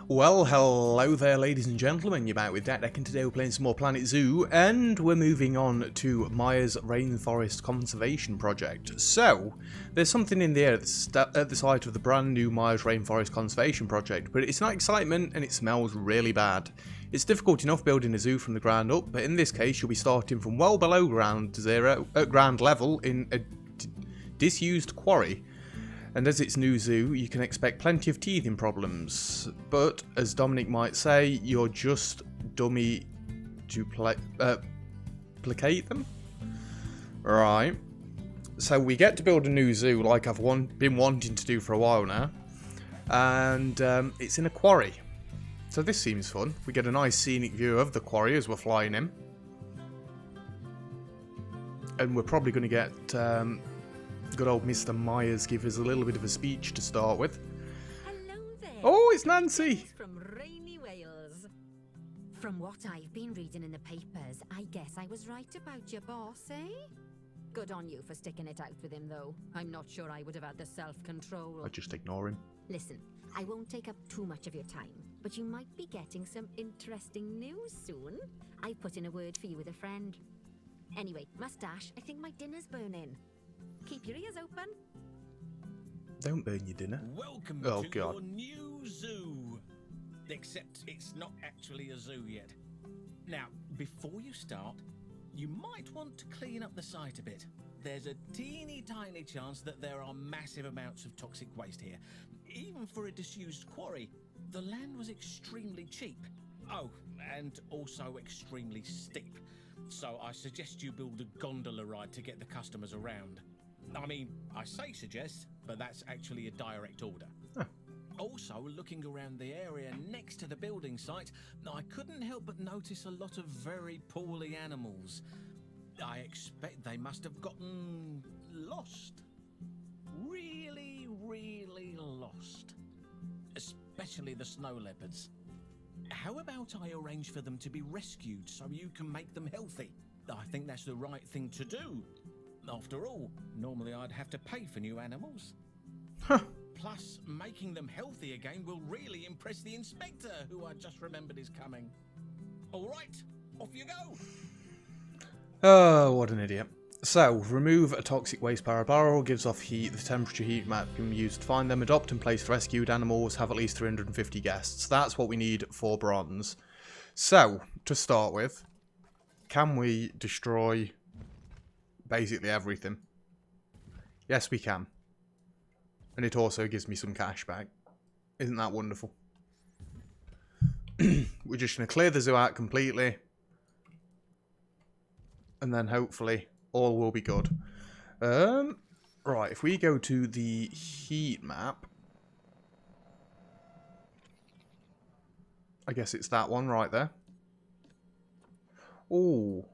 Well, hello there ladies and gentlemen, you're back with Deck, and today we're playing some more Planet Zoo, and we're moving on to Maya's Rainforest Conservation Project. So, there's something in the air at the site of the brand new Maya's Rainforest Conservation Project, but it's not excitement and it smells really bad. It's difficult enough building a zoo from the ground up, but in this case you'll be starting from well below ground level in a disused quarry. And as it's new zoo, you can expect plenty of teething problems. But, as Dominic might say, you're just dummy to placate them? Right. So we get to build a new zoo like I've been wanting to do for a while now. And it's in a quarry. So this seems fun. We get a nice scenic view of the quarry as we're flying in. And we're probably going to get... good old Mr. Myers give us a little bit of a speech to start with. Hello there. Oh, it's Nancy. From rainy Wales. From what I've been reading in the papers, I guess I was right about your boss, eh? Good on you for sticking it out with him, though. I'm not sure I would have had the self-control. I just ignore him. Listen, I won't take up too much of your time, but you might be getting some interesting news soon. I've put in a word for you with a friend. Anyway, mustache, I think my dinner's burning. Keep your ears open. Don't burn your dinner. Welcome Oh, to God. your new zoo. Except it's not actually a zoo yet. Now, before you start, you might want to clean up the site a bit. There's a teeny tiny chance that there are massive amounts of toxic waste here. Even for a disused quarry, the land was extremely cheap. Oh, and also extremely steep. So I suggest you build a gondola ride to get the customers around. I mean, I say suggest, but that's actually a direct order. Huh. Also, looking around the area next to the building site, I couldn't help but notice a lot of very poorly animals. I expect they must have gotten lost. Really, really lost. Especially the snow leopards. How about I arrange for them to be rescued so you can make them healthy? I think that's the right thing to do. After all, normally I'd have to pay for new animals. Huh. Plus, making them healthy again will really impress the inspector, who I just remembered is coming. All right, off you go. Oh, what an idiot. So, remove a toxic waste barrel, gives off heat, the temperature heat map can be used to find them, adopt and place rescued animals, have at least 350 guests. That's what we need for bronze. So, to start with, can we destroy basically everything? Yes, we can. And it also gives me some cash back. Isn't that wonderful? We're just going to clear the zoo out completely. And then hopefully all will be good. Right, if we go to the heat map. I guess it's that one right there. Oh,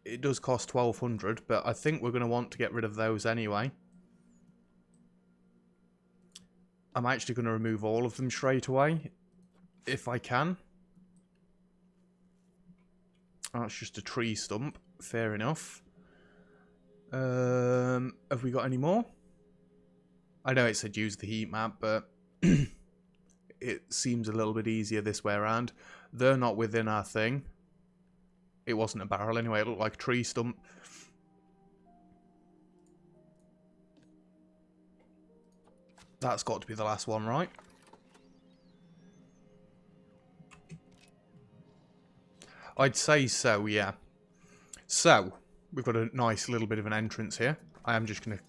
it does cost 1,200, but I think we're going to want to get rid of those anyway. I'm actually going to remove all of them straight away, if I can. That's just a tree stump. Fair enough. Have we got any more? I know it said use the heat map, but it seems a little bit easier this way around. They're not within our thing. It wasn't a barrel anyway, it looked like a tree stump. That's got to be the last one, right? I'd say so, yeah. So, we've got a nice little bit of an entrance here. I am just going to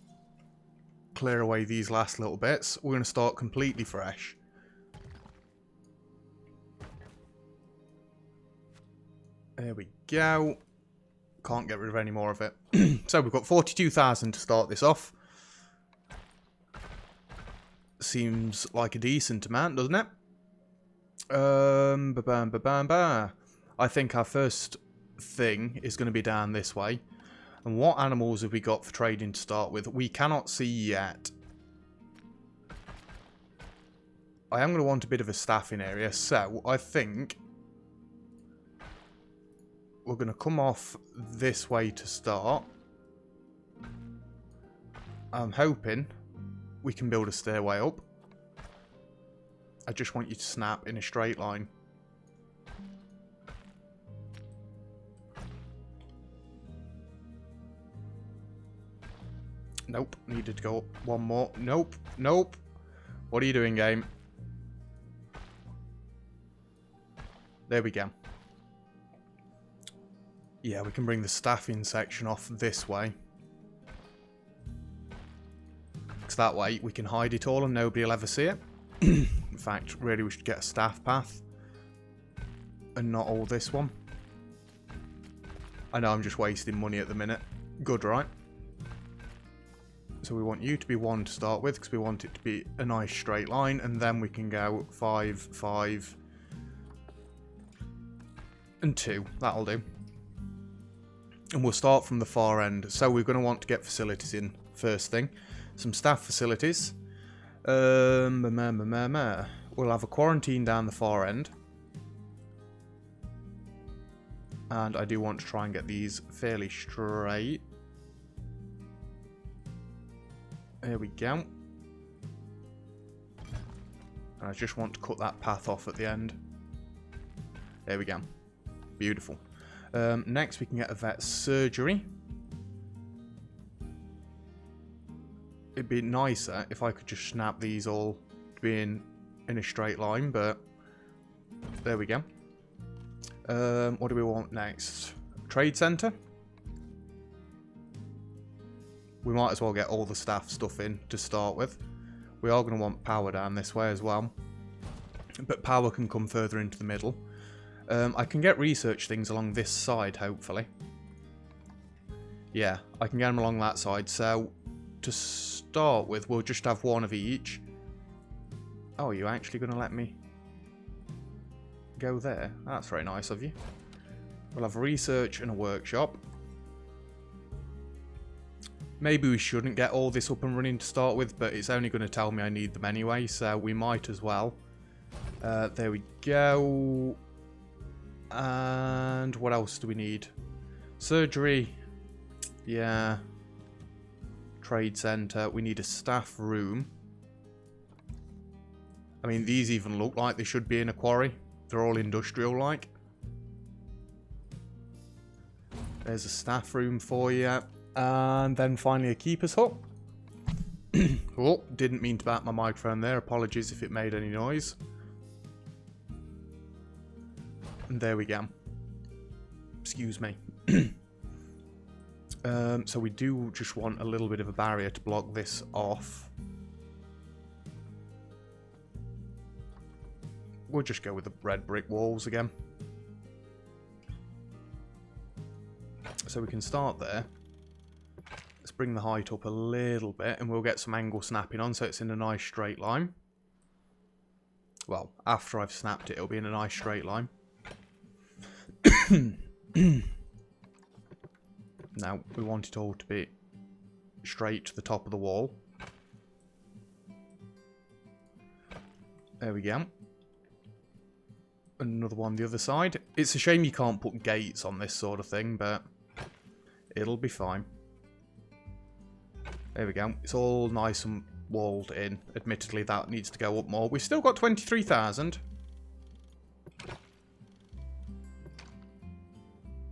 clear away these last little bits. We're going to start completely fresh. There we go. Can't get rid of any more of it. So we've got 42,000 to start this off. Seems like a decent amount, doesn't it? I think our first thing is going to be down this way. And what animals have we got for trading to start with? We cannot see yet. I am going to want a bit of a staffing area, so I think we're going to come off this way to start. I'm hoping we can build a stairway up. I just want you to snap in a straight line. Nope, needed to go up one more. Nope, nope. What are you doing, game? There we go. Yeah, we can bring the staffing section off this way. Because that way we can hide it all and nobody will ever see it. In fact, really we should get a staff path. And not all this one. I know I'm just wasting money at the minute. Good, right? So we want you to be 1 to start with, because we want it to be a nice straight line, and then we can go 5, 5, and 2. That'll do. And we'll start from the far end. So we're going to want to get facilities in first thing. Some staff facilities. We'll have a quarantine down the far end. And I do want to try and get these fairly straight. There we go. And I just want to cut that path off at the end. There we go. Beautiful. Next we can get a vet surgery. It'd be nicer if I could just snap these all to be in a straight line, but there we go. What do we want next? Trade centre. We might as well get all the staff stuff in to start with. We are going to want power down this way as well. But power can come further into the middle. I can get research things along this side, hopefully. Yeah, I can get them along that side. So, to start with, we'll just have one of each. Oh, are you actually going to let me go there? That's very nice of you. We'll have research and a workshop. Maybe we shouldn't get all this up and running to start with, but it's only going to tell me I need them anyway, so we might as well. There we go. And what else do we need? Surgery. Yeah. Trade centre. We need a staff room. I mean, these even look like they should be in a quarry. They're all industrial-like. There's a staff room for you. And then finally a keeper's hut. Oh, didn't mean to bat my microphone there. Apologies if it made any noise. And there we go. Excuse me. So we do just want a little bit of a barrier to block this off. We'll just go with the red brick walls again. So we can start there. Let's bring the height up a little bit and we'll get some angle snapping on so it's in a nice straight line. Well, after I've snapped it, it'll be in a nice straight line. Now, we want it all to be straight to the top of the wall. There we go. Another one the other side. It's a shame you can't put gates on this sort of thing, but it'll be fine. There we go. It's all nice and walled in. Admittedly, that needs to go up more. We've still got 23,000.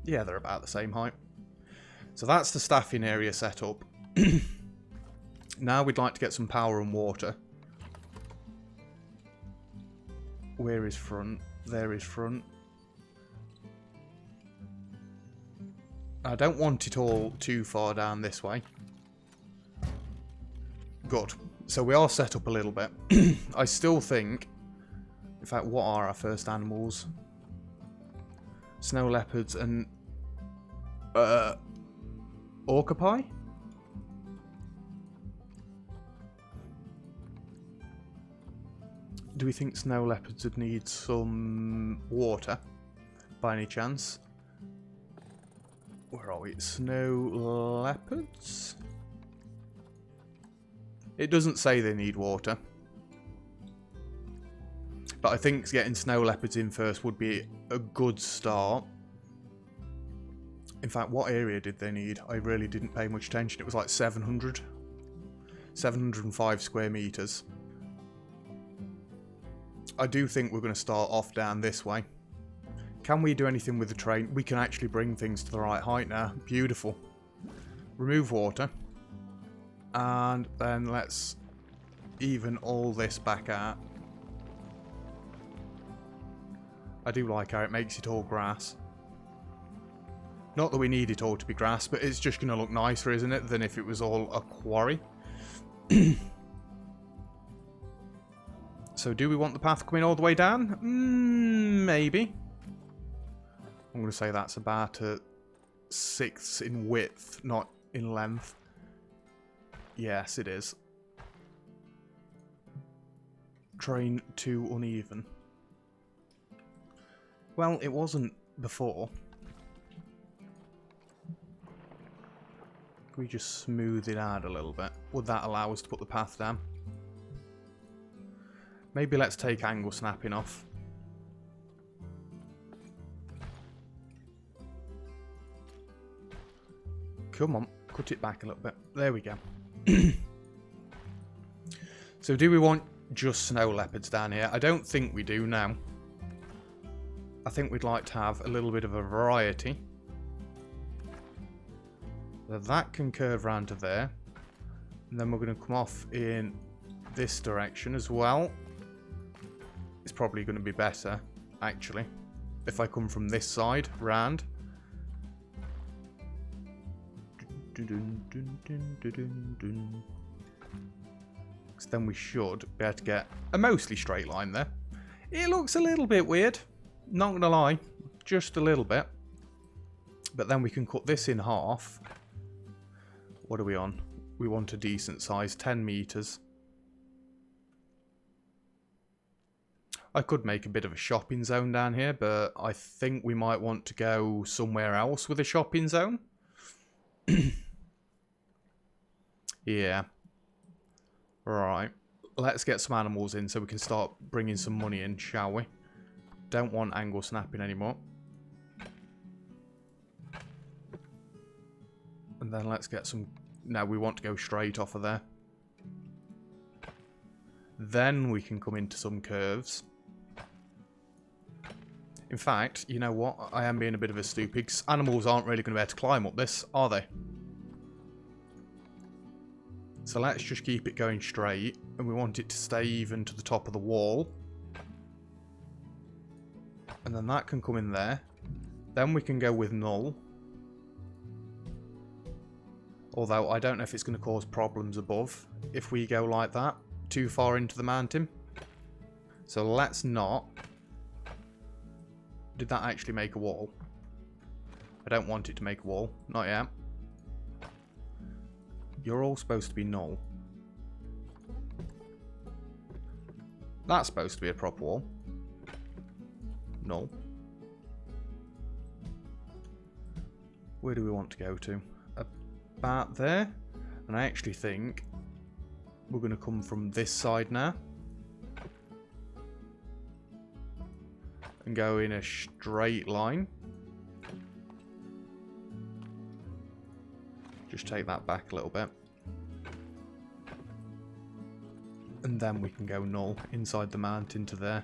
Yeah, they're about the same height. So that's the staffing area set up. Now we'd like to get some power and water. Where is front? There is front. I don't want it all too far down this way. Good. So we are set up a little bit. I still think... In fact, what are our first animals? Snow leopards and... Orcupy? Do we think snow leopards would need some water? By any chance? Where are we? Snow leopards? It doesn't say they need water. But I think getting snow leopards in first would be a good start. In fact, what area did they need? I really didn't pay much attention. It was like 700. 705 square meters. I do think we're going to start off down this way. Can we do anything with the train? We can actually bring things to the right height now. Beautiful. Remove water. And then let's even all this back out. I do like how it makes it all grass. Not that we need it all to be grass, but it's just going to look nicer, isn't it, than if it was all a quarry. So do we want the path coming all the way down? Maybe. I'm going to say that's about a 6 in width, not in length. Yes, it is. Train too uneven. Well, it wasn't before. Can we just smooth it out a little bit? Would that allow us to put the path down? Maybe let's take angle snapping off. Come on, cut it back a little bit. There we go. So do we want just snow leopards down here? I don't think we do now. I think we'd like to have a little bit of a variety. So that can curve round to there. And then we're going to come off in this direction as well. It's probably going to be better, actually, if I come from this side round. So then we should be able to get a mostly straight line there. It looks a little bit weird, not going to lie, just a little bit. But then we can cut this in half. What are we on? We want a decent size, 10 meters. I could make a bit of a shopping zone down here, but I think we might want to go somewhere else with a shopping zone. Yeah. Right. Let's get some animals in so we can start bringing some money in, shall we? Don't want angle snapping anymore. And then let's get some... No, we want to go straight off of there. Then we can come into some curves. In fact, you know what? I am being a bit of a stupid, because animals aren't really going to be able to climb up this, are they? So let's just keep it going straight, and we want it to stay even to the top of the wall. And then that can come in there. Then we can go with null. Although I don't know if it's going to cause problems above if we go like that, too far into the mountain. So let's not. Did that actually make a wall? I don't want it to make a wall. Not yet. You're all supposed to be null. That's supposed to be a proper wall. Null. Where do we want to go to? About there. And I actually think we're going to come from this side now. And go in a straight line. Just take that back a little bit. And then we can go null inside the mountain to there.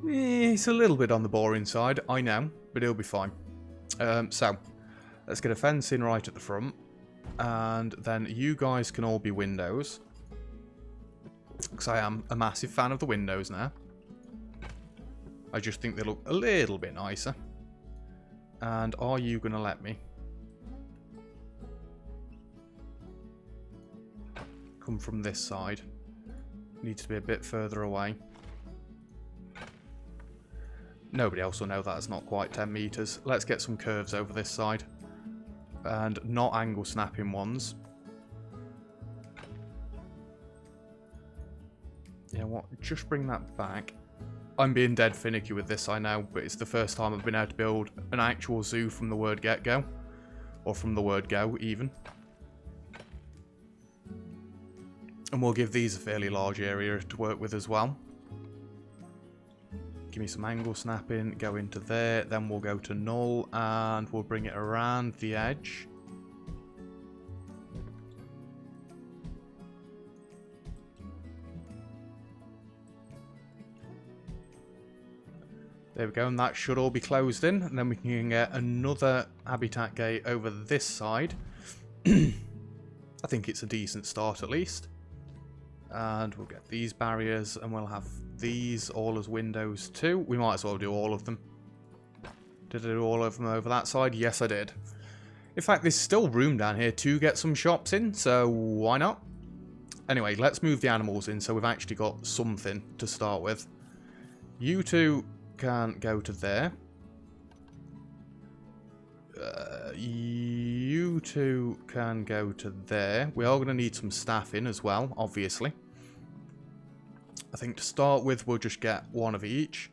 It's a little bit on the boring side, I know, but it'll be fine. So, let's get a fence in right at the front. And then you guys can all be windows. Because I am a massive fan of the windows now. I just think they look a little bit nicer. And are you going to let me? Come from this side. Needs to be a bit further away. Nobody else will know that it's not quite 10 meters. Let's get some curves over this side. And not angle snapping ones. You know what? Just bring that back. I'm being dead finicky with this, I know, but it's the first time I've been able to build an actual zoo from the word get-go. Or from the word go, even. And we'll give these a fairly large area to work with as well. Give me some angle snapping, go into there, then we'll go to null, and we'll bring it around the edge. There we go, and that should all be closed in. And then we can get another habitat gate over this side. I think it's a decent start at least. And we'll get these barriers, and we'll have these all as windows too. We might as well do all of them. Did I do all of them over that side? Yes, I did. In fact, there's still room down here to get some shops in, so why not? Anyway, let's move the animals in so we've actually got something to start with. You two can go to there. You two can go to there. We are going to need some staff in as well, obviously. I think to start with, we'll just get one of each.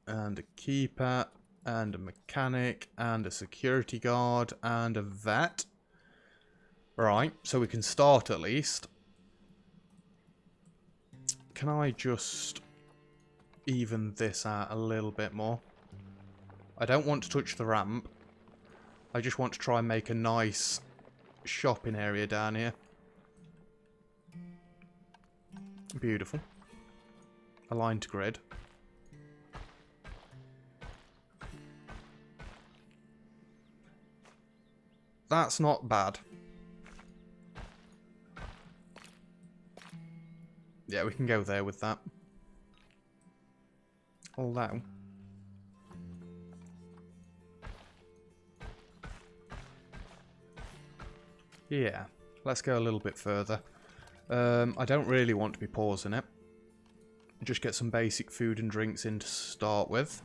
And a keeper, and a mechanic, and a security guard, and a vet. Right, so we can start at least. Can I just even this out a little bit more? I don't want to touch the ramp. I just want to try and make a nice shopping area down here. Beautiful. Aligned grid. That's not bad. Yeah, we can go there with that. Although... yeah, let's go a little bit further. I don't really want to be pausing it. Just get some basic food and drinks in to start with.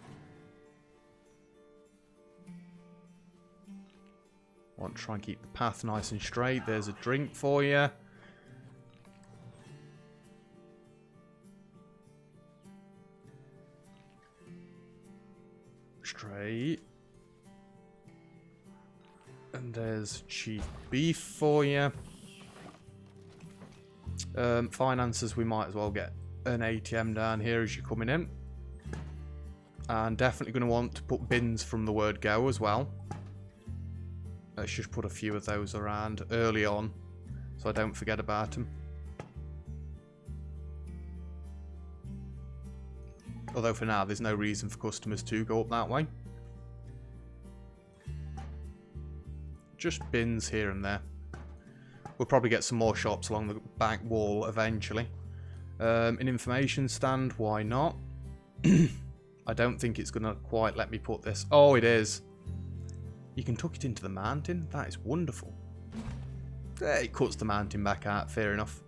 Want to try and keep the path nice and straight. There's a drink for you. Straight. And there's cheap beef for you. Finances, we might as well get an ATM down here as you're coming in. And definitely going to want to put bins from the word go as well. Let's just put a few of those around early on, so I don't forget about them. Although for now, there's no reason for customers to go up that way. Just bins here and there. We'll probably get some more shops along the back wall eventually. An information stand, why not? I don't think it's going to quite let me put this. Oh, it is. You can tuck it into the mountain. That is wonderful. It cuts the mountain back out. Fair enough.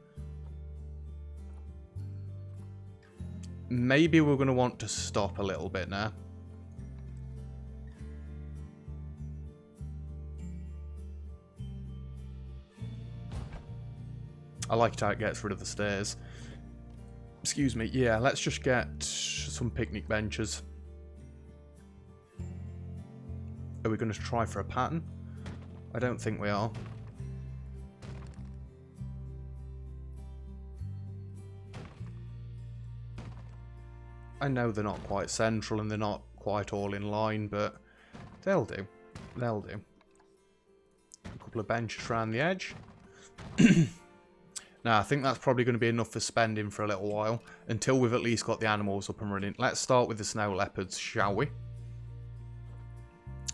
Maybe we're going to want to stop a little bit now. I like how it gets rid of the stairs. Excuse me. Yeah, let's just get some picnic benches. Are we going to try for a pattern? I don't think we are. I know they're not quite central and they're not quite all in line, but they'll do. They'll do. A couple of benches around the edge. Now, I think that's probably going to be enough for spending for a little while, until we've at least got the animals up and running. Let's start with the snow leopards, shall we?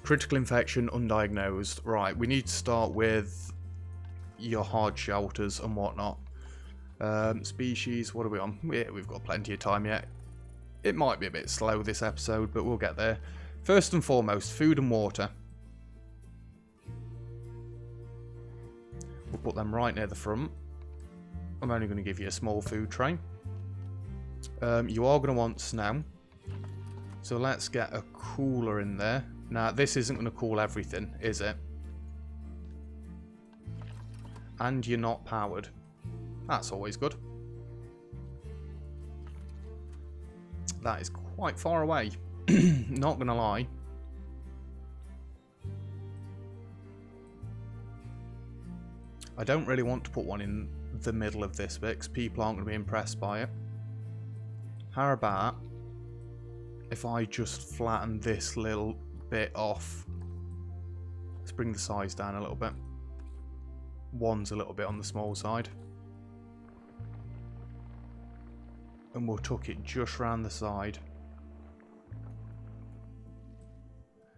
Critical infection, undiagnosed. Right, we need to start with your hard shelters and whatnot. Species, what are we on? Yeah, we've got plenty of time yet. It might be a bit slow this episode, but we'll get there. First and foremost, food and water. We'll put them right near the front. I'm only going to give you a small food tray. You are going to want snow. So let's get a cooler in there. Now, this isn't going to cool everything, is it? And you're not powered. That's always good. That is quite far away. Not going to lie. I don't really want to put one in the middle of this bit because people aren't going to be impressed by it. How about if I just flatten this little bit off? Let's bring the size down a little bit. One's a little bit on the small side. And we'll tuck it just round the side.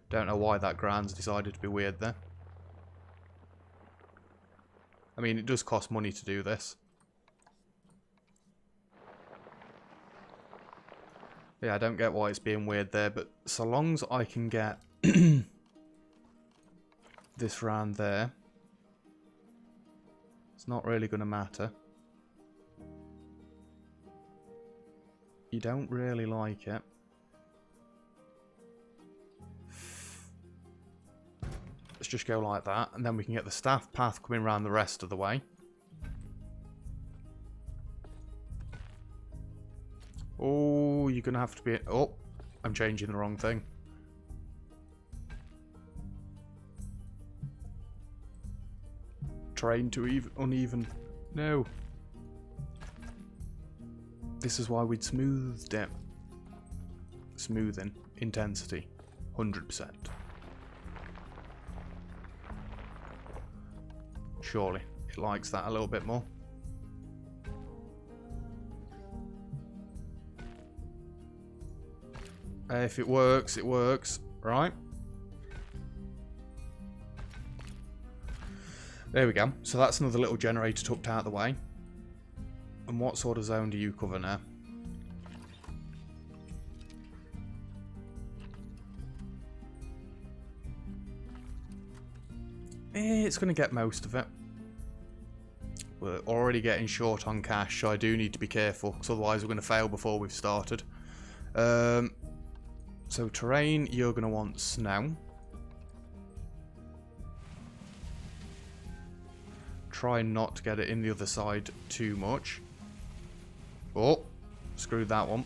Don't know why that ground's decided to be weird there. I mean, it does cost money to do this. Yeah, I don't get why it's being weird there, but so long as I can get this round there, it's not really going to matter. You don't really like it. Let's just go like that, and then we can get the staff path coming around the rest of the way. Oh, you're going to have to be... Oh, I'm changing the wrong thing. Terrain to uneven. No. This is why we'd smoothed it. Smoothing. Intensity. 100%. Surely it likes that a little bit more. If it works, it works. Right? There we go. So that's another little generator tucked out of the way. And what sort of zone do you cover now? It's going to get most of it. We're already getting short on cash, so I do need to be careful, because otherwise we're going to fail before we've started. So terrain, you're going to want snow. Try not to get it in the other side too much. Oh, screwed that one.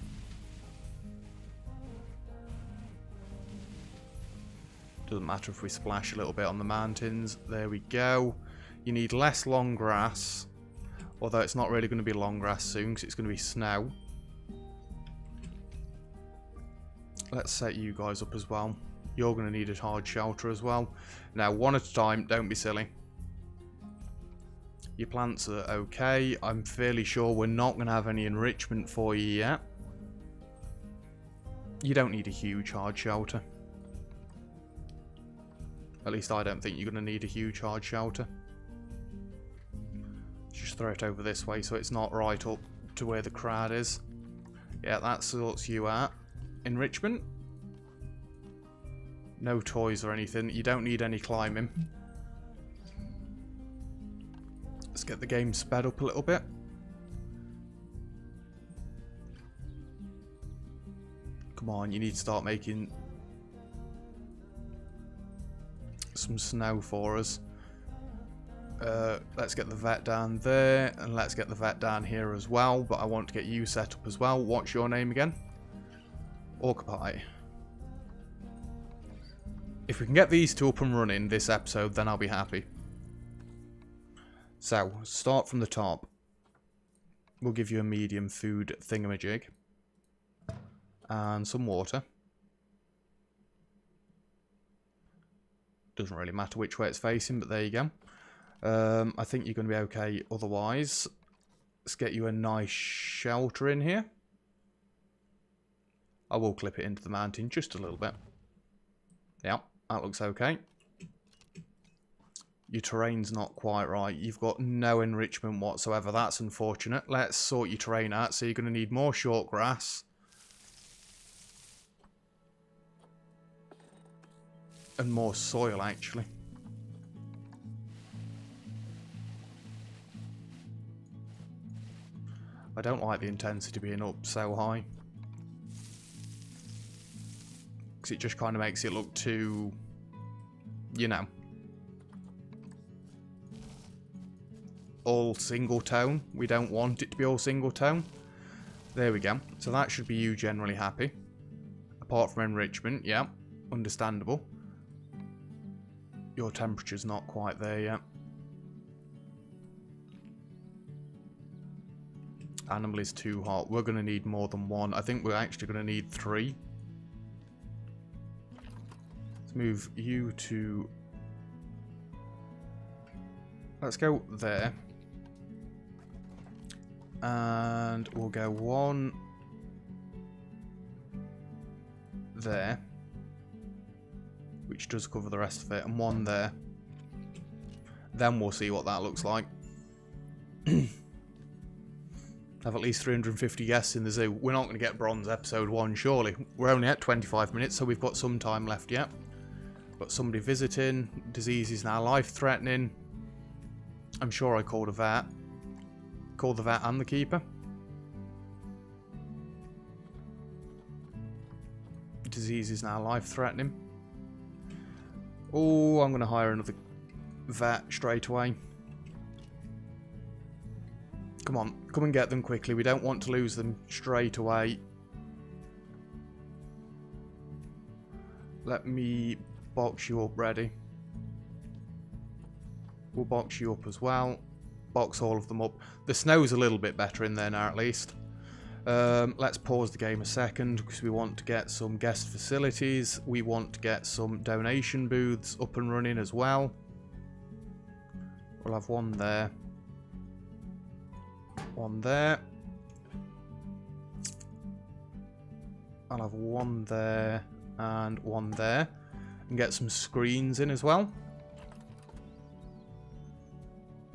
Doesn't matter if we splash a little bit on the mountains. There we go. You need less long grass. Although it's not really going to be long grass soon because it's going to be snow. Let's set you guys up as well. You're going to need a hard shelter as well. Now, one at a time. Don't be silly. Your plants are okay. I'm fairly sure we're not going to have any enrichment for you yet. You don't need a huge hard shelter. At least I don't think you're going to need a huge hard shelter. Just throw it over this way so it's not right up to where the crowd is. Yeah, that sorts you out. Enrichment. No toys or anything. You don't need any climbing. Let's get the game sped up a little bit. Come on, you need to start making some snow for us. Let's get the vet down there, and let's get the vet down here as well, but I want to get you set up as well. What's your name again? Orcupy. If we can get these two up and running this episode, then I'll be happy. So, start from the top. We'll give you a medium food thingamajig. And some water. Doesn't really matter which way it's facing, but there you go. I think you're going to be okay otherwise. Let's get you a nice shelter in here. I will clip it into the mountain just a little bit. Yeah, that looks okay. Your terrain's not quite right. You've got no enrichment whatsoever. That's unfortunate. Let's sort your terrain out. So you're going to need more short grass. And more soil, actually. I don't like the intensity being up so high. Because it just kind of makes it look too, you know, all single tone. We don't want it to be all single tone. There we go. So that should be you generally happy. Apart from enrichment, yeah, understandable. Your temperature's not quite there yet. Animal is too hot. We're going to need more than one. I think we're actually going to need 3. Let's move you to... Let's go there. And we'll go one there, which does cover the rest of it, and one there. Then we'll see what that looks like. Have at least 350 guests in the zoo. We're not going to get bronze episode 1, surely. We're only at 25 minutes, so we've got some time left yet. Got somebody visiting. Disease is now life-threatening. I'm sure I called a vet. Called the vet and the keeper. Disease is now life-threatening. Oh, I'm going to hire another vet straight away. Come on, come and get them quickly. We don't want to lose them straight away. Let me box you up ready. We'll box you up as well. Box all of them up. The snow's a little bit better in there now at least. Let's pause the game a second because we want to get some guest facilities. We want to get some donation booths up and running as well. We'll have one there. One there. I'll have one there and one there. And get some screens in as well.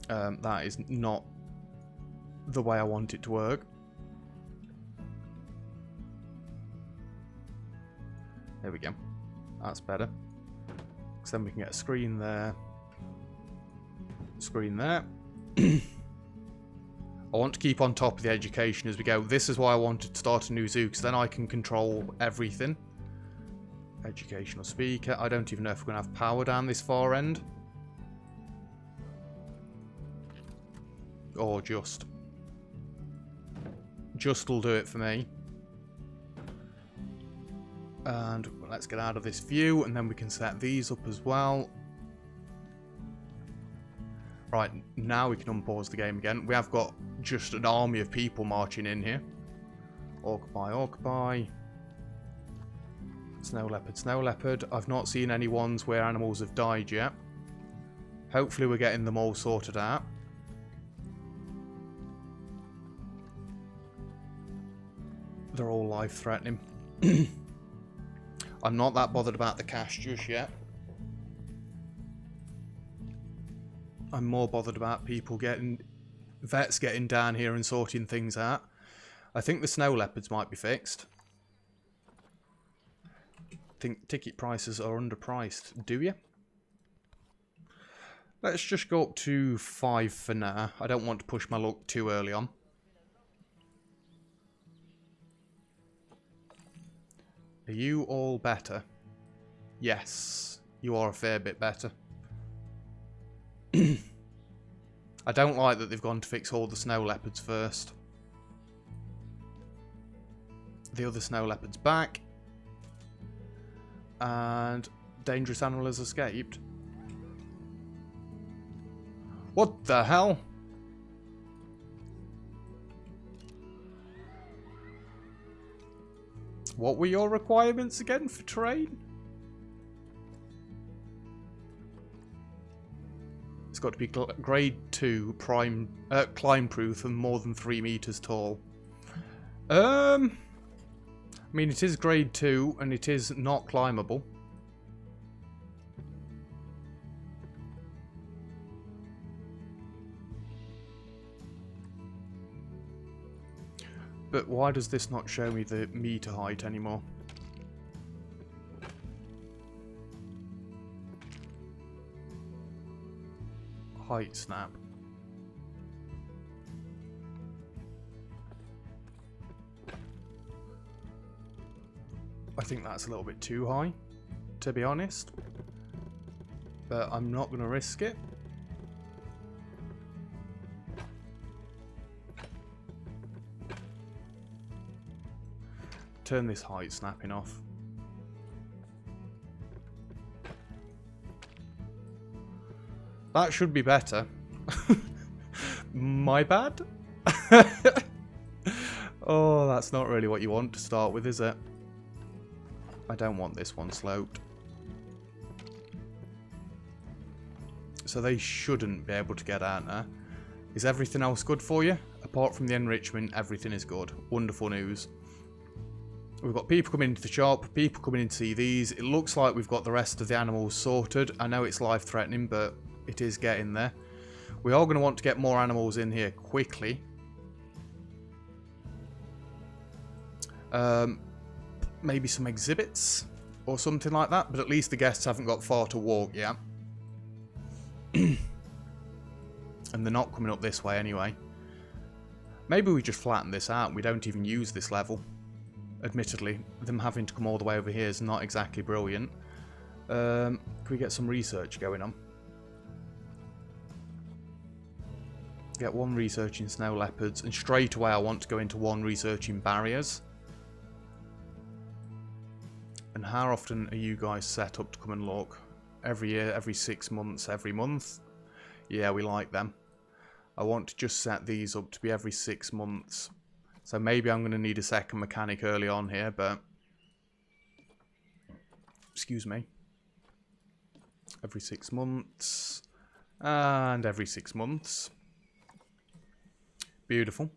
That is not the way I want it to work. There we go. That's better. Because then we can get a screen there. Screen there. I want to keep on top of the education as we go. This is why I wanted to start a new zoo, because then I can control everything. Educational speaker. I don't even know if we're going to have power down this far end. Or just. Just will do it for me. And let's get out of this view, and then we can set these up as well. Right, now we can unpause the game again. We have got just an army of people marching in here. Occupy, occupy. Snow leopard, snow leopard. I've not seen any ones where animals have died yet. Hopefully we're getting them all sorted out. They're all life-threatening. I'm not that bothered about the cash just yet. I'm more bothered about people vets getting down here and sorting things out. I think the snow leopards might be fixed. I think ticket prices are underpriced. Do you? Let's just go up to 5 for now. I don't want to push my luck too early on. Are you all better? Yes, you are a fair bit better. I don't like that they've gone to fix all the snow leopards first. The other snow leopard's back. And dangerous animal has escaped. What the hell? What were your requirements again for terrain? It's got to be grade 2 climb proof and more than 3 meters tall. I mean, it is grade 2 and it is not climbable. But why does this not show me the meter height anymore? Height snap. I think that's a little bit too high, to be honest. But I'm not going to risk it. Turn this height snapping off. That should be better. My bad? Oh, that's not really what you want to start with, is it? I don't want this one sloped. So they shouldn't be able to get out now. Is everything else good for you? apart from the enrichment, everything is good. Wonderful news. We've got people coming into the shop, people coming in to see these. It looks like we've got the rest of the animals sorted. I know it's life-threatening, but it is getting there. We are going to want to get more animals in here quickly. Maybe some exhibits or something like that, but at least the guests haven't got far to walk yet. And they're not coming up this way anyway. Maybe we just flatten this out. We don't even use this level. Admittedly, them having to come all the way over here is not exactly brilliant. Can we get some research going on? Get one researching snow leopards, and straight away I want to go into one researching barriers. And how often are you guys set up to come and look? Every year, every 6 months, every month? Yeah, we like them. I want to just set these up to be every 6 months. So maybe I'm going to need a second mechanic early on here, but... Excuse me. Every 6 months. And every 6 months. Beautiful.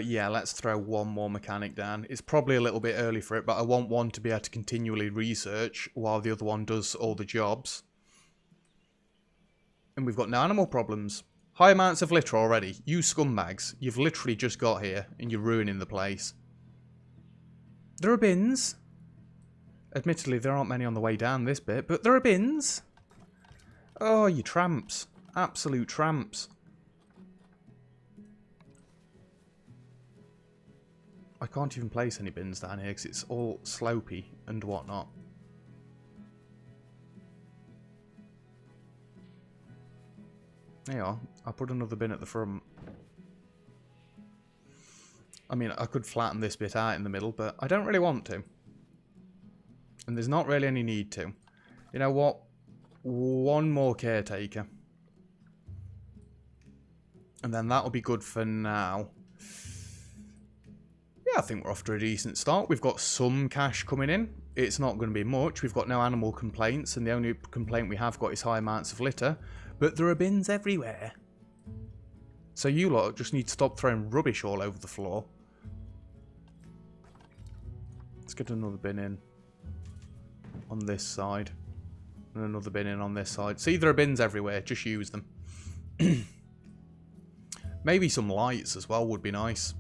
Yeah, let's throw one more mechanic down. It's probably a little bit early for it, but I want one to be able to continually research while the other one does all the jobs. And we've got no animal problems. High amounts of litter already. You scumbags. You've literally just got here and you're ruining the place. There are bins. Admittedly, there aren't many on the way down this bit, but there are bins. Oh, you tramps. Absolute tramps. I can't even place any bins down here because it's all slopey and whatnot. There you are. I'll put another bin at the front. I mean, I could flatten this bit out in the middle, but I don't really want to. And there's not really any need to. You know what? One more caretaker. And then that'll be good for now. Yeah, I think we're off to a decent start. We've got some cash coming in. It's not going to be much. We've got no animal complaints, and the only complaint we have got is high amounts of litter. But there are bins everywhere. So you lot just need to stop throwing rubbish all over the floor. Let's get another bin in on this side. And another bin in on this side. See, there are bins everywhere. Just use them. Maybe some lights as well would be nice.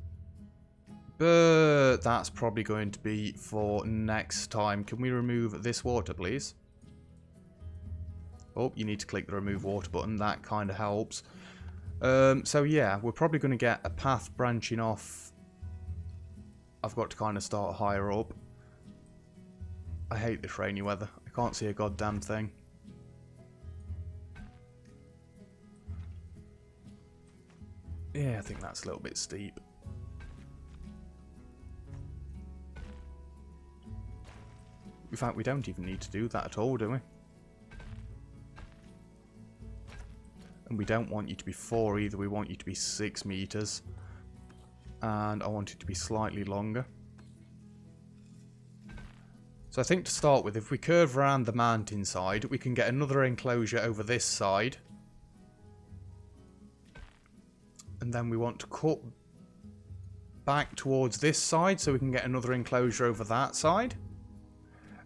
But that's probably going to be for next time. Can we remove this water, please? Oh, you need to click the remove water button. That kind of helps. So yeah, we're probably going to get a path branching off. I've got to kind of start higher up. I hate this rainy weather. I can't see a goddamn thing. Yeah, I think that's a little bit steep. In fact, we don't even need to do that at all, do we? And we don't want you to be 4 either. We want you to be 6 meters. And I want it to be slightly longer. So I think to start with, if we curve around the mountain side, we can get another enclosure over this side. And then we want to cut back towards this side so we can get another enclosure over that side.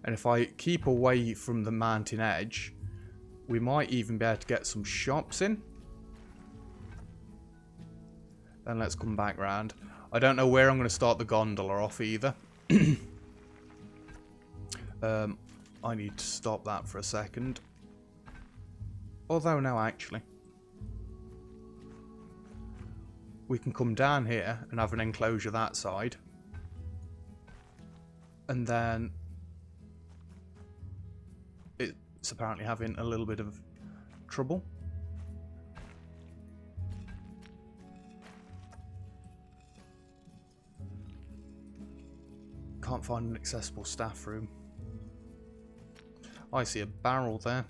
And if I keep away from the mountain edge, we might even be able to get some shops in. Then let's come back round. I don't know where I'm going to start the gondola off either. I need to stop that for a second. Although, no, actually. We can come down here and have an enclosure that side. And then... it's apparently having a little bit of trouble. Can't find an accessible staff room. I see a barrel there.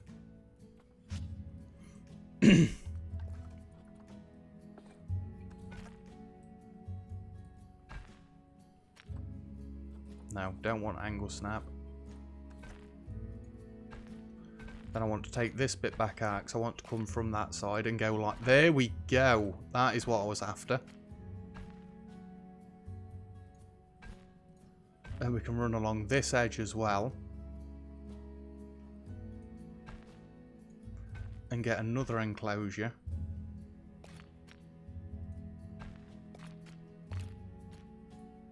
No, don't want angle snap. Then I want to take this bit back out because I want to come from that side and go like... There we go. That is what I was after. And we can run along this edge as well. And get another enclosure.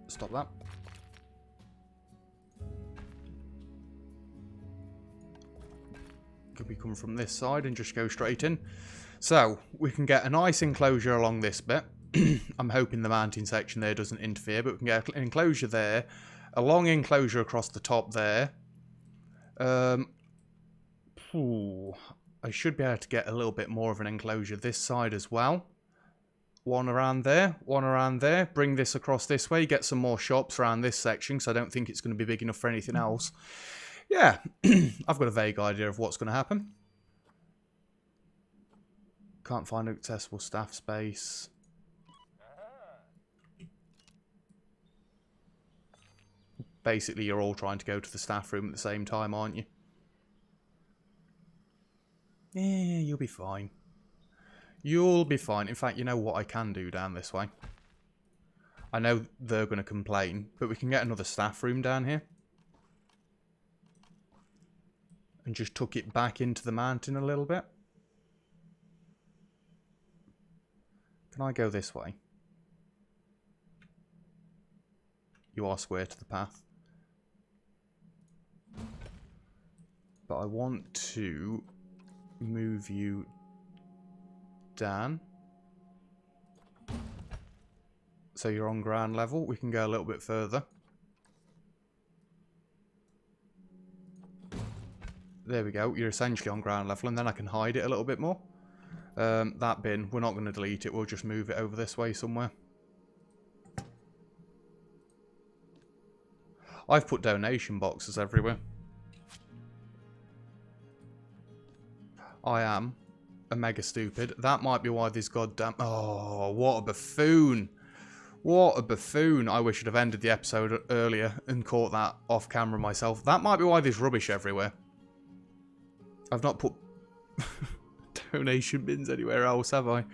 Stop that. Could we come from this side and just go straight in? So, we can get a nice enclosure along this bit. I'm hoping the mounting section there doesn't interfere, but we can get an enclosure there. A long enclosure across the top there. I should be able to get a little bit more of an enclosure this side as well. One around there, one around there. Bring this across this way, get some more shops around this section, because I don't think it's going to be big enough for anything else. Yeah, I've got a vague idea of what's going to happen. Can't find accessible staff space. Basically, you're all trying to go to the staff room at the same time, aren't you? Yeah, you'll be fine. You'll be fine. In fact, you know what I can do down this way? I know they're going to complain, but we can get another staff room down here. And just tuck it back into the mountain a little bit. Can I go this way? You are square to the path. But I want to move you down. So you're on ground level. We can go a little bit further. There we go. You're essentially on ground level, and then I can hide it a little bit more. That bin, we're not going to delete it. We'll just move it over this way somewhere. I've put donation boxes everywhere. I am a mega stupid. That might be why this goddamn... Oh, what a buffoon. What a buffoon. I wish I'd have ended the episode earlier and caught that off camera myself. That might be why there's rubbish everywhere. I've not put donation bins anywhere else, have I?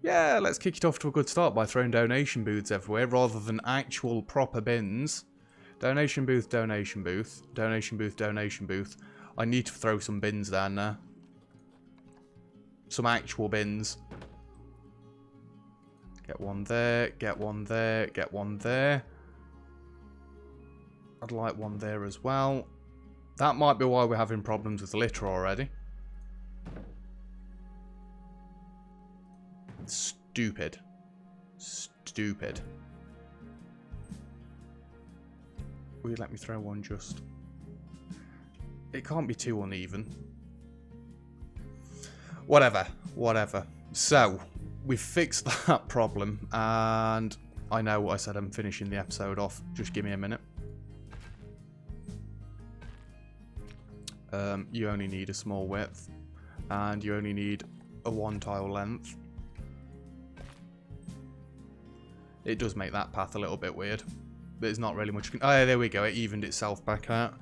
Yeah, let's kick it off to a good start by throwing donation booths everywhere rather than actual proper bins. Donation booth, donation booth, donation booth, donation booth. I need to throw some bins down there. Some actual bins. Get one there, get one there, get one there. I'd like one there as well. That might be why we're having problems with litter already. Stupid. Stupid. Will you let me throw one just... It can't be too uneven. Whatever. Whatever. So, we've fixed that problem. And I know I said I'm finishing the episode off. Just give me a minute. You only need a small width. And you only need a 1 tile length. It does make that path a little bit weird. But it's not really much... Oh, there we go. It evened itself back out.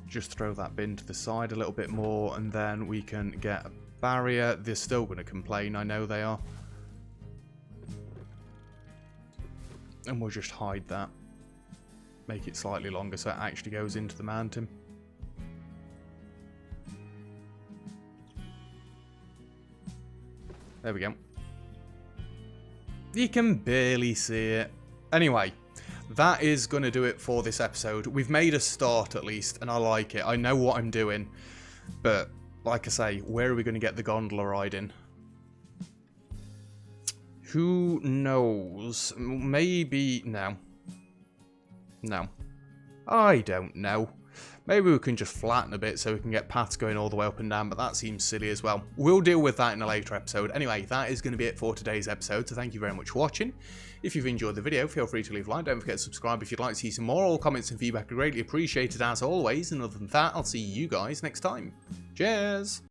Just throw that bin to the side a little bit more. And then we can get a barrier. They're still going to complain. I know they are. And we'll just hide that. Make it slightly longer so it actually goes into the mountain. There we go. You can barely see it. Anyway, that is going to do it for this episode. We've made a start at least, and I like it. I know what I'm doing. But, like I say, where are we going to get the gondola ride in? Who knows? Maybe... No. No. I don't know. Maybe we can just flatten a bit so we can get paths going all the way up and down, but that seems silly as well. We'll deal with that in a later episode. Anyway, that is going to be it for today's episode, so thank you very much for watching. If you've enjoyed the video, feel free to leave a like. Don't forget to subscribe if you'd like to see some more. All comments and feedback are greatly appreciated as always, and other than that, I'll see you guys next time. Cheers!